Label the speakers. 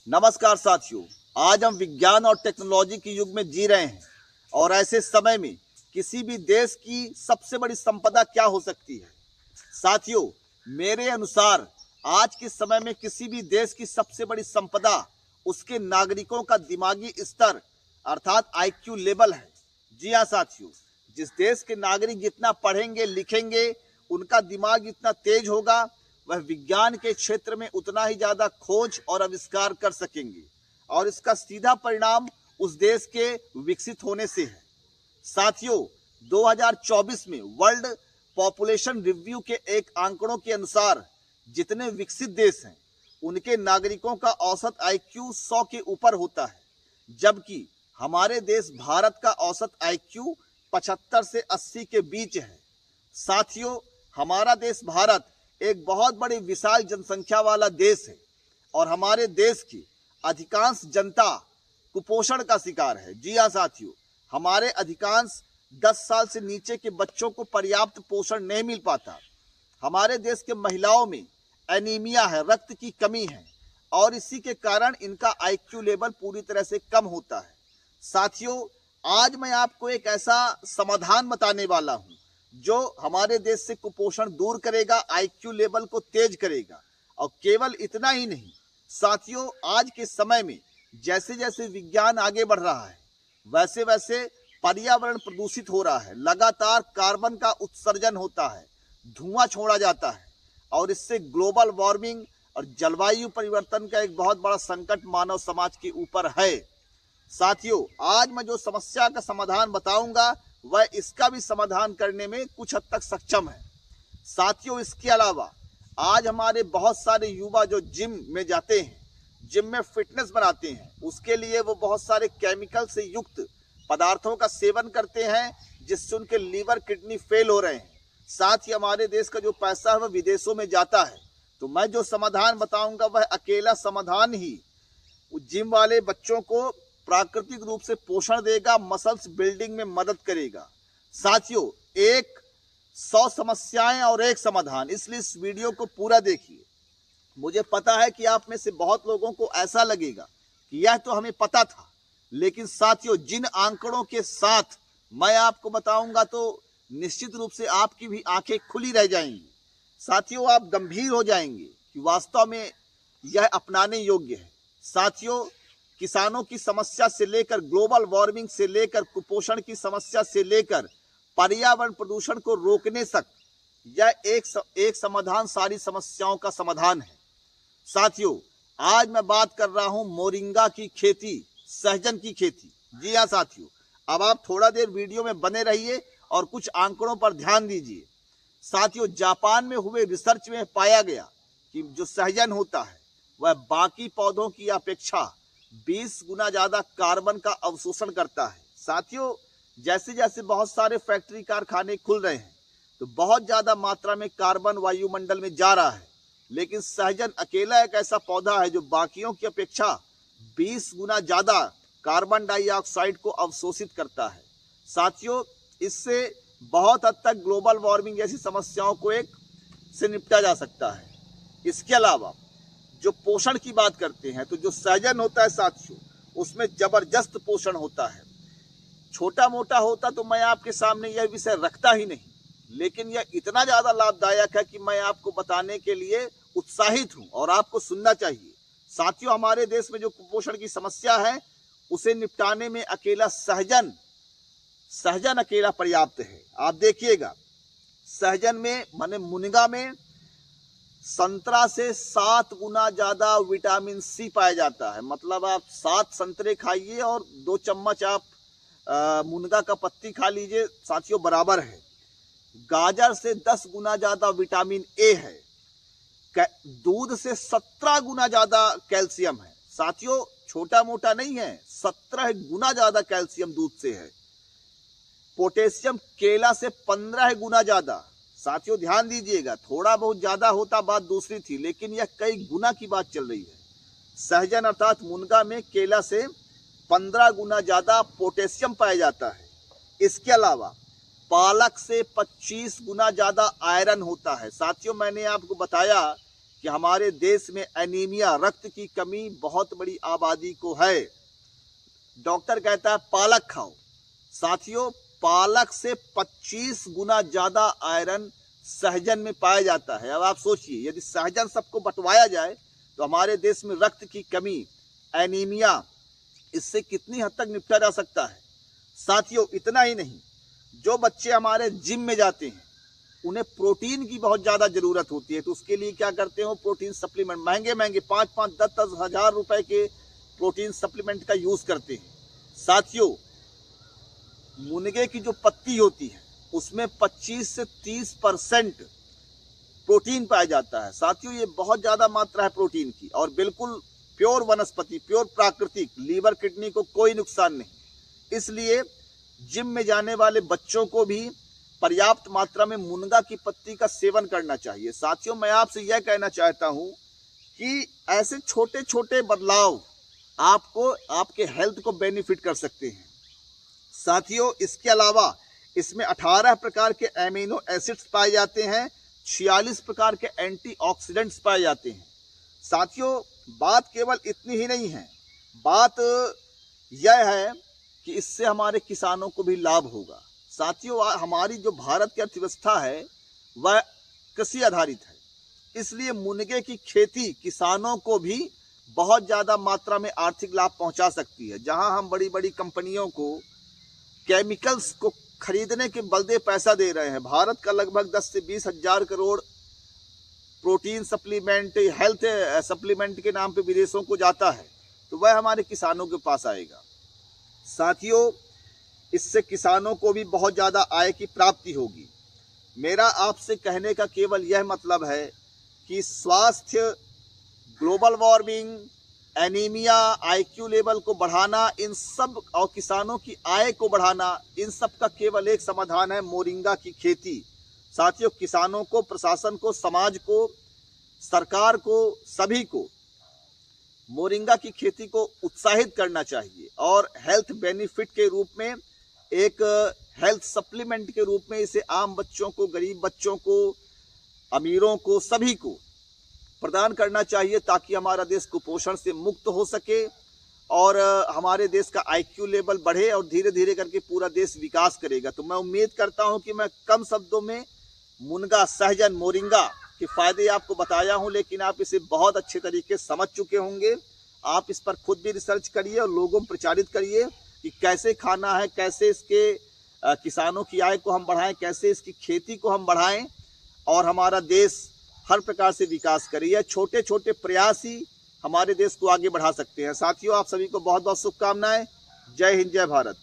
Speaker 1: नमस्कार साथियों, आज हम विज्ञान और टेक्नोलॉजी के युग में जी रहे हैं और ऐसे समय में किसी भी देश की सबसे बड़ी संपदा क्या हो सकती है। साथियों, मेरे अनुसार आज के समय में किसी भी देश की सबसे बड़ी संपदा उसके नागरिकों का दिमागी स्तर अर्थात आईक्यू लेवल है। जी हाँ साथियों, जिस देश के नागरिक जितना पढ़ेंगे लिखेंगे, उनका दिमाग जितना तेज होगा, वह विज्ञान के क्षेत्र में उतना ही ज्यादा खोज और आविष्कार कर सकेंगे और इसका सीधा परिणाम उस देश के विकसित होने से है। साथियों, 2024 में वर्ल्ड पॉपुलेशन रिव्यू के एक आंकड़ों के अनुसार जितने विकसित देश हैं उनके नागरिकों का औसत आईक्यू 100 के ऊपर होता है, जबकि हमारे देश भारत का औसत आईक्यू 75 से 80 के बीच है। साथियों, हमारा देश भारत एक बहुत बड़ी विशाल जनसंख्या वाला देश है और हमारे देश की अधिकांश जनता कुपोषण का शिकार है। जी हाँ साथियों, हमारे अधिकांश 10 साल से नीचे के बच्चों को पर्याप्त पोषण नहीं मिल पाता। हमारे देश के महिलाओं में एनीमिया है, रक्त की कमी है और इसी के कारण इनका आईक्यू लेवल पूरी तरह से कम होता है। साथियों, आज मैं आपको एक ऐसा समाधान बताने वाला हूं जो हमारे देश से कुपोषण दूर करेगा, आईक्यू लेवल को तेज करेगा। और केवल इतना ही नहीं साथियों, आज के समय में जैसे जैसे विज्ञान आगे बढ़ रहा है वैसे वैसे पर्यावरण प्रदूषित हो रहा है। लगातार कार्बन का उत्सर्जन होता है, धुआं छोड़ा जाता है और इससे ग्लोबल वार्मिंग और जलवायु परिवर्तन का एक बहुत बड़ा संकट मानव समाज के ऊपर है। साथियों, आज मैं जो समस्या का समाधान बताऊंगा वह इसका भी समाधान करने में कुछ हद तक सक्षम है। साथियों, इसके अलावा आज हमारे बहुत सारे युवा जो जिम में जाते हैं, जिम में फिटनेस बनाते हैं, उसके लिए वो बहुत सारे केमिकल से युक्त पदार्थों का सेवन करते हैं जिससे उनके लीवर किडनी फेल हो रहे हैं। साथ ही हमारे देश का जो पैसा है वह विदेशों में जाता है। तो मैं जो समाधान बताऊंगा वह अकेला समाधान ही जिम वाले बच्चों को प्राकृतिक रूप से पोषण देगा, मसल्स बिल्डिंग में मदद करेगा। साथियों, 100 समस्याएं और एक समाधान, इसलिए इस वीडियो को पूरा देखिए। मुझे पता है कि आप में से बहुत लोगों को ऐसा लगेगा कि यह तो हमें पता था, लेकिन साथियों जिन आंकड़ों के साथ मैं आपको बताऊंगा तो निश्चित रूप से आपकी भी आंखें खुली रह जाएंगी। साथियों, आप गंभीर हो जाएंगे कि वास्तव में यह अपनाने योग्य है। साथियों, किसानों की समस्या से लेकर ग्लोबल वार्मिंग से लेकर कुपोषण की समस्या से लेकर पर्यावरण प्रदूषण को रोकने तक यह एक समाधान सारी समस्याओं का समाधान है। साथियों, आज मैं बात कर रहा हूं मोरिंगा की खेती, सहजन की खेती। जी हाँ साथियों, अब आप थोड़ा देर वीडियो में बने रहिए और कुछ आंकड़ों पर ध्यान दीजिए। साथियों, जापान में हुए रिसर्च में पाया गया कि जो सहजन होता है वह बाकी पौधों की अपेक्षा 20 गुना ज्यादा कार्बन का अवशोषण करता है। साथियों, जैसे जैसे बहुत सारे फैक्ट्री कारखाने खुल रहे हैं तो बहुत ज्यादा मात्रा में कार्बन वायुमंडल में जा रहा है, लेकिन सहजन अकेला एक ऐसा पौधा है जो बाकियों की अपेक्षा 20 गुना ज्यादा कार्बन डाइऑक्साइड को अवशोषित करता है। साथियों, इससे बहुत हद तक ग्लोबल वार्मिंग जैसी समस्याओं को से निपटा जा सकता है। इसके अलावा जो पोषण की बात करते हैं तो जो सहजन होता है साथियों, उसमें जबरदस्त पोषण होता है। छोटा मोटा होता तो मैं आपके सामने यह विषय रखता ही नहीं, लेकिन यह इतना ज्यादा लाभदायक है कि मैं आपको बताने के लिए उत्साहित हूं और आपको सुनना चाहिए। साथियों, हमारे देश में जो कुपोषण की समस्या है उसे निपटाने में अकेला सहजन अकेला पर्याप्त है। आप देखिएगा, सहजन में माने मुनगा में संतरा से 7 गुना ज्यादा विटामिन सी पाया जाता है। मतलब आप 7 संतरे खाइए और 2 चम्मच आप मुनगा का पत्ती खा लीजिए, साथियों बराबर है। गाजर से 10 गुना ज्यादा विटामिन ए है। दूध से 17 गुना ज्यादा कैल्शियम है। साथियों, छोटा मोटा नहीं है, 17 गुना ज्यादा कैल्शियम दूध से है। पोटेशियम केला से 15 गुना ज्यादा। साथियों ध्यान दीजिएगा, थोड़ा बहुत ज्यादा होता बात दूसरी थी, लेकिन यह कई गुना की बात चल रही है। सहजन अर्थात मुनगा में केला से 15 गुना ज्यादा पोटेशियम पाया जाता है। इसके अलावा पालक से 25 गुना ज्यादा आयरन होता है। साथियों, मैंने आपको बताया कि कि हमारे देश में एनीमिया, रक्त की कमी बहुत बड़ी आबादी को है। डॉक्टर कहता है पालक खाओ। साथियों, पालक से 25 गुना ज्यादा आयरन सहजन में पाया जाता है। अब आप सोचिए, यदि सहजन सबको बंटवाया जाए तो हमारे देश में रक्त की कमी, एनीमिया, इससे कितनी हद तक निपटा जा सकता है। साथियों, इतना ही नहीं, जो बच्चे हमारे जिम में जाते हैं उन्हें प्रोटीन की बहुत ज़्यादा ज़रूरत होती है, तो उसके लिए क्या करते हैं, वो प्रोटीन सप्लीमेंट महंगे महंगे 5-5, 10-10 हज़ार रुपए के प्रोटीन सप्लीमेंट का यूज़ करते हैं। साथियों, मुनगे की जो पत्ती होती है उसमें 25 से 30% प्रोटीन पाया जाता है। साथियों, ये बहुत ज़्यादा मात्रा है प्रोटीन की, और बिल्कुल प्योर वनस्पति, प्योर प्राकृतिक, लीवर किडनी को कोई नुकसान नहीं। इसलिए जिम में जाने वाले बच्चों को भी पर्याप्त मात्रा में मुनगा की पत्ती का सेवन करना चाहिए। साथियों, मैं आपसे यह कहना चाहता हूं कि ऐसे छोटे छोटे बदलाव आपको आपके हेल्थ को बेनिफिट कर सकते हैं। साथियों, इसके अलावा इसमें 18 प्रकार के एमिनो एसिड्स पाए जाते हैं, 46 प्रकार के एंटीऑक्सीडेंट्स पाए जाते हैं। साथियों, बात केवल इतनी ही नहीं है, बात यह है कि इससे हमारे किसानों को भी लाभ होगा। साथियों, हमारी जो भारत की अर्थव्यवस्था है वह कृषि आधारित है, इसलिए मुनगे की खेती किसानों को भी बहुत ज़्यादा मात्रा में आर्थिक लाभ पहुंचा सकती है। जहां हम बड़ी बड़ी कंपनियों को केमिकल्स को खरीदने के बदले पैसा दे रहे हैं, भारत का लगभग 10 से 20 हजार crore protein supplement, health supplement के नाम पे विदेशों को जाता है, तो वह हमारे किसानों के पास आएगा। साथियों, इससे किसानों को भी बहुत ज़्यादा आय की प्राप्ति होगी। मेरा आपसे कहने का केवल यह मतलब है कि स्वास्थ्य, global warming, anaemia, IQ level को बढ़ाना, इन सब, और किसानों की आय को बढ़ाना, इन सब का केवल एक समाधान है, मोरिंगा की खेती। साथियों, किसानों को, प्रशासन को, समाज को, सरकार को, सभी को मोरिंगा की खेती को उत्साहित करना चाहिए और हेल्थ बेनिफिट के रूप में, एक हेल्थ सप्लीमेंट के रूप में इसे आम बच्चों को, गरीब बच्चों को, अमीरों को, सभी को प्रदान करना चाहिए, ताकि हमारा देश कुपोषण से मुक्त हो सके और हमारे देश का आईक्यू लेवल बढ़े और धीरे धीरे करके पूरा देश विकास करेगा। तो मैं उम्मीद करता हूं कि मैं कम शब्दों में मुनगा, सहजन, मोरिंगा के फायदे आपको बताया हूं, लेकिन आप इसे बहुत अच्छे तरीके से समझ चुके होंगे। आप इस पर खुद भी रिसर्च करिए और लोगों में प्रचारित करिए कि कैसे खाना है, कैसे इसके किसानों की आय को हम बढ़ाएं, कैसे इसकी खेती को हम बढ़ाएं और हमारा देश हर प्रकार से विकास करे। यह छोटे छोटे प्रयास ही हमारे देश को आगे बढ़ा सकते हैं। साथियों, आप सभी को बहुत बहुत शुभकामनाएं। जय हिंद, जय भारत।